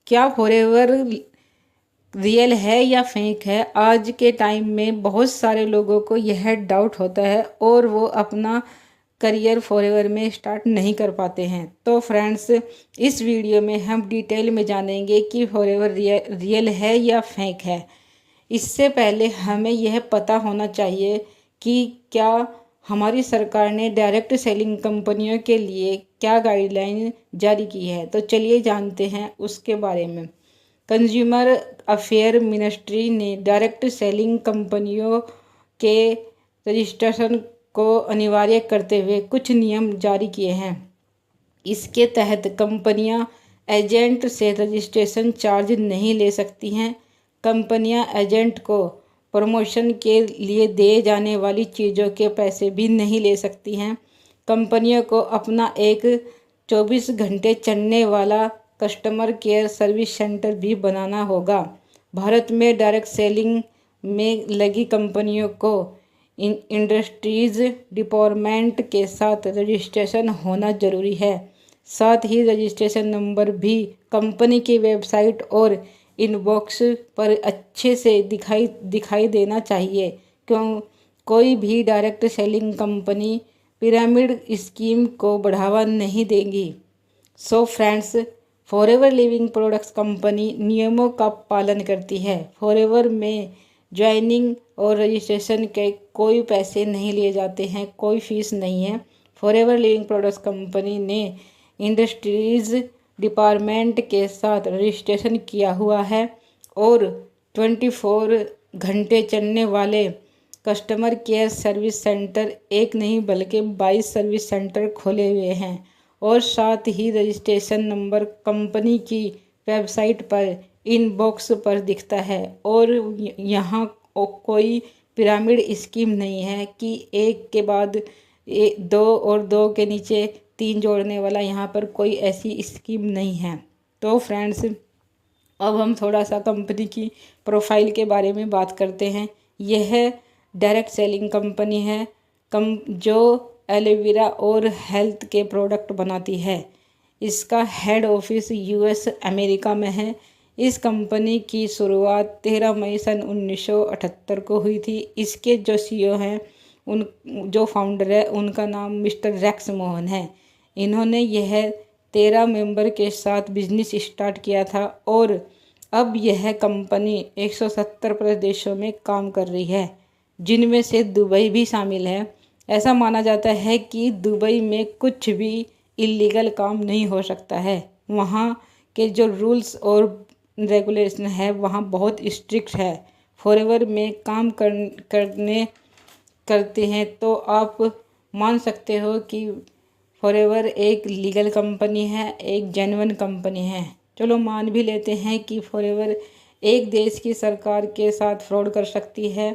क्या forever real है या फेक है? आज के टाइम में बहुत सारे लोगों को यह डाउट होता है और वो अपना करियर फॉरएवर में स्टार्ट नहीं कर पाते हैं। तो फ्रेंड्स, इस वीडियो में हम डिटेल में जानेंगे कि फॉरएवर रियल है या फेक है। इससे पहले हमें यह पता होना चाहिए कि क्या हमारी सरकार ने डायरेक्ट सेलिंग कंपनियों के लिए क्या गाइडलाइन जारी की है। तो चलिए जानते हैं उसके बारे में। कंज्यूमर अफेयर मिनिस्ट्री ने डायरेक्ट सेलिंग कंपनियों के रजिस्ट्रेशन को अनिवार्य करते हुए कुछ नियम जारी किए हैं। इसके तहत कंपनियां एजेंट से रजिस्ट्रेशन चार्ज नहीं ले सकती हैं। कंपनियां एजेंट को प्रमोशन के लिए दिए जाने वाली चीज़ों के पैसे भी नहीं ले सकती हैं। कंपनियों को अपना एक 24 घंटे चलने वाला कस्टमर केयर सर्विस सेंटर भी बनाना होगा। भारत में डायरेक्ट सेलिंग में लगी कंपनियों को इंडस्ट्रीज डिपार्टमेंट के साथ रजिस्ट्रेशन होना जरूरी है। साथ ही रजिस्ट्रेशन नंबर भी कंपनी की वेबसाइट और इनबॉक्स पर अच्छे से दिखाई देना चाहिए। क्यों कोई भी direct selling company pyramid scheme को बढ़ावा नहीं देगी। So friends, forever living products company नियमों का पालन करती है। फॉरएवर में ज्वाइनिंग और रजिस्ट्रेशन के कोई पैसे नहीं लिए जाते हैं, कोई फीस नहीं है। फॉरएवर लिविंग प्रोडक्ट्स कंपनी ने इंडस्ट्रीज डिपार्टमेंट के साथ रजिस्ट्रेशन किया हुआ है और 24 घंटे चलने वाले कस्टमर केयर सर्विस सेंटर एक नहीं बल्कि 22 सर्विस सेंटर खोले हुए हैं। और साथ ही रजिस्ट्रेशन नंबर कंपनी की वेबसाइट पर इनबॉक्स पर दिखता है। और यहाँ कोई पिरामिड स्कीम नहीं है कि एक के बाद दो और दो के नीचे 3 जोड़ने वाला, यहाँ पर कोई ऐसी स्कीम नहीं है। तो फ्रेंड्स, अब हम थोड़ा सा कंपनी की प्रोफाइल के बारे में बात करते हैं। यह डायरेक्ट सेलिंग कंपनी है जो एलोवेरा और हेल्थ के प्रोडक्ट बनाती है। इसका हेड ऑफिस यूएस अमेरिका में है। इस कंपनी की शुरुआत 13 मई सन 1978 को हुई थी। इसके जो सीईओ हैं, जो फाउंडर है, उनका नाम मिस्टर रेक्स मोहन है। इन्होंने यह 13 मेंबर के साथ बिजनेस स्टार्ट किया था और अब यह कंपनी 170 प्लस देशों में काम कर रही है, जिनमें से दुबई भी शामिल है। ऐसा माना जाता है कि दुबई में कुछ भी इलीगल काम नहीं हो सकता है। वहाँ के जो रूल्स और रेगुलेशन है वहाँ बहुत स्ट्रिक्ट है। फॉरएवर में काम करते हैं तो आप मान सकते हो कि फॉरएवर एक लीगल कंपनी है, एक जेन्युइन कंपनी है। चलो मान भी लेते हैं कि फॉरएवर एक देश की सरकार के साथ फ्रॉड कर सकती है,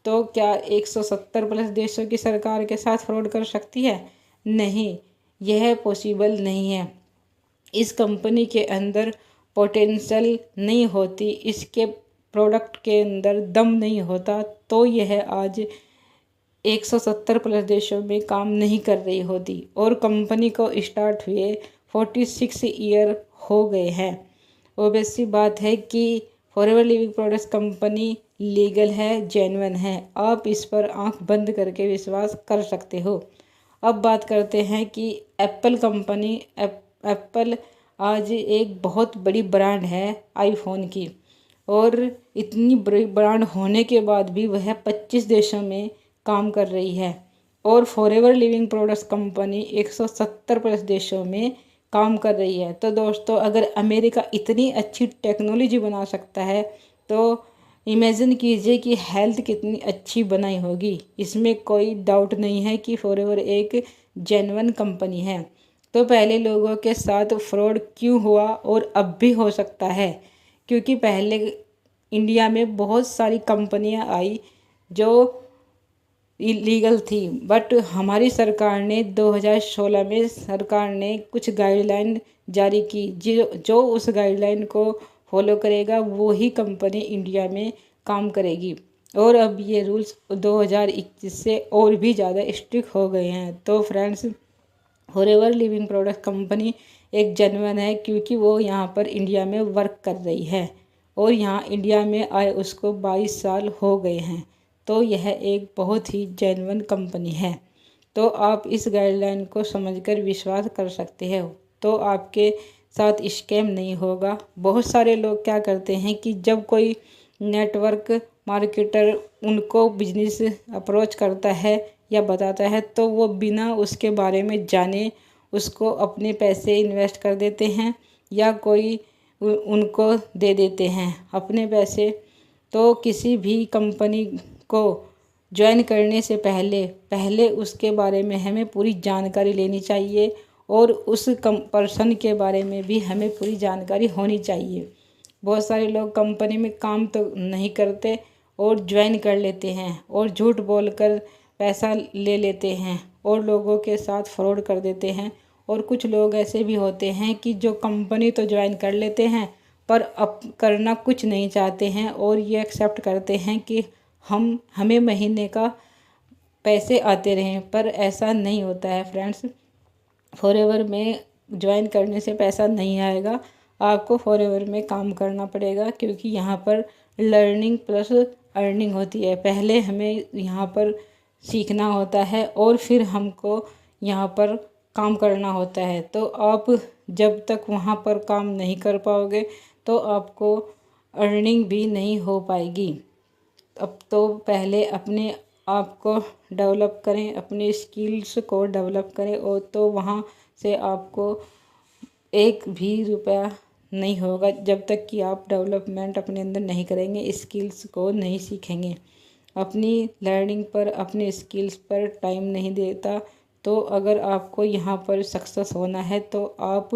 तो क्या 170 प्लस देशों की सरकार के साथ फ्रॉड कर सकती है? नहीं, यह पॉसिबल नहीं है। इस कंपनी के अंदर पोटेंशियल नहीं होती, इसके प्रोडक्ट के अंदर दम नहीं होता, तो यह आज 170 प्लस देशों में काम नहीं कर रही होती। और कंपनी को स्टार्ट हुए 46 ईयर हो गए हैं। ऑब्वियस सी बात है कि forever living products company legal है, जेन्युइन है। आप इस पर आंख बंद करके विश्वास कर सकते हो। अब बात करते हैं कि एप्पल कंपनी। एप्पल आज एक बहुत बड़ी ब्रांड है आईफोन की, और इतनी बड़ी ब्रांड होने के बाद भी वह 25 देशों में काम कर रही है। और forever living products company 170 plus देशों में काम कर रही है। तो दोस्तों, अगर अमेरिका इतनी अच्छी टेक्नोलॉजी बना सकता है तो इमेजिन कीजिए कि हेल्थ कितनी अच्छी बनाई होगी। इसमें कोई डाउट नहीं है कि फॉरएवर एक जेन्युइन कंपनी है। तो पहले लोगों के साथ फ्रॉड क्यों हुआ और अब भी हो सकता है? क्योंकि पहले इंडिया में बहुत सारी कंपनियां आई जो इलीगल थी, बट हमारी सरकार ने 2016 में सरकार ने कुछ गाइडलाइन जारी की। जो उस गाइडलाइन को फॉलो करेगा वो ही कंपनी इंडिया में काम करेगी। और अब ये रूल्स 2021 से और भी ज़्यादा स्ट्रिक्ट हो गए हैं। तो friends, forever living product company एक जेन्युइन है, क्योंकि वो यहाँ पर इंडिया में वर्क कर रही है और यहाँ इंडिया में आए उसको 22 साल हो गए हैं। तो यह एक बहुत ही जेन्युइन कंपनी है। तो आप इस गाइडलाइन को समझकर विश्वास कर सकते हो, तो आपके साथ स्कैम नहीं होगा। बहुत सारे लोग क्या करते हैं कि जब कोई नेटवर्क मार्केटर उनको बिजनेस अप्रोच करता है या बताता है, तो वो बिना उसके बारे में जाने उसको अपने पैसे इन्वेस्ट कर देते हैं या कोई उनको दे देते हैं अपने पैसे। तो किसी भी कंपनी को ज्वाइन करने से पहले उसके बारे में हमें पूरी जानकारी लेनी चाहिए और उस पर्सन के बारे में भी हमें पूरी जानकारी होनी चाहिए। बहुत सारे लोग कंपनी में काम तो नहीं करते और ज्वाइन कर लेते हैं और झूठ बोलकर पैसा ले लेते हैं और लोगों के साथ फ्रॉड कर देते हैं। और कुछ लोग ऐसे भी होते हैं कि जो कंपनी तो ज्वाइन कर लेते हैं पर अब करना कुछ नहीं चाहते हैं और ये एक्सेप्ट करते हैं कि हमें महीने का पैसे आते रहें, पर ऐसा नहीं होता है फ्रेंड्स। फॉरएवर में ज्वाइन करने से पैसा नहीं आएगा, आपको फॉरएवर में काम करना पड़ेगा, क्योंकि यहाँ पर लर्निंग प्लस अर्निंग होती है। पहले हमें यहाँ पर सीखना होता है और फिर हमको यहाँ पर काम करना होता है। तो आप जब तक वहाँ पर काम नहीं कर पाओगे तो आपको अर्निंग भी नहीं हो पाएगी। अब तो पहले अपने आप को डेवलप करें, अपने स्किल्स को डेवलप करें, और तो वहाँ से आपको एक भी रुपया नहीं होगा जब तक कि आप डेवलपमेंट अपने अंदर नहीं करेंगे, स्किल्स को नहीं सीखेंगे। अपनी लर्निंग पर, अपने स्किल्स पर टाइम नहीं देता। तो अगर आपको यहाँ पर सक्सेस होना है तो आप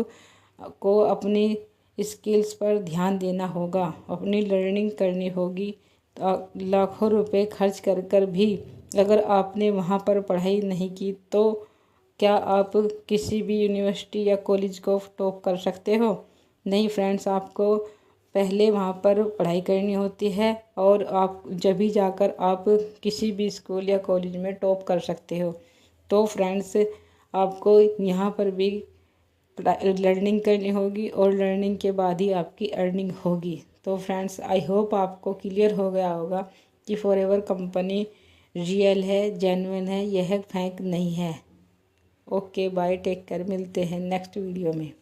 को अपनी स्किल्स पर ध्यान देना होगा, अपनी लर्निंग करनी होगी। लाखों रुपए खर्च कर कर भी अगर आपने वहाँ पर पढ़ाई नहीं की तो क्या आप किसी भी यूनिवर्सिटी या कॉलेज को टॉप कर सकते हो? नहीं फ्रेंड्स, आपको पहले वहाँ पर पढ़ाई करनी होती है और आप जब भी जाकर आप किसी भी स्कूल या कॉलेज में टॉप कर सकते हो। तो फ्रेंड्स, आपको यहाँ पर भी लर्निंग करनी होगी और लर्निंग के बाद ही आपकी अर्निंग होगी। तो फ्रेंड्स, आई होप आपको क्लियर हो गया होगा कि फॉरएवर कंपनी रियल है, जेन्युइन है, यह फेक नहीं है। ओके बाय, टेक केयर, मिलते हैं नेक्स्ट वीडियो में।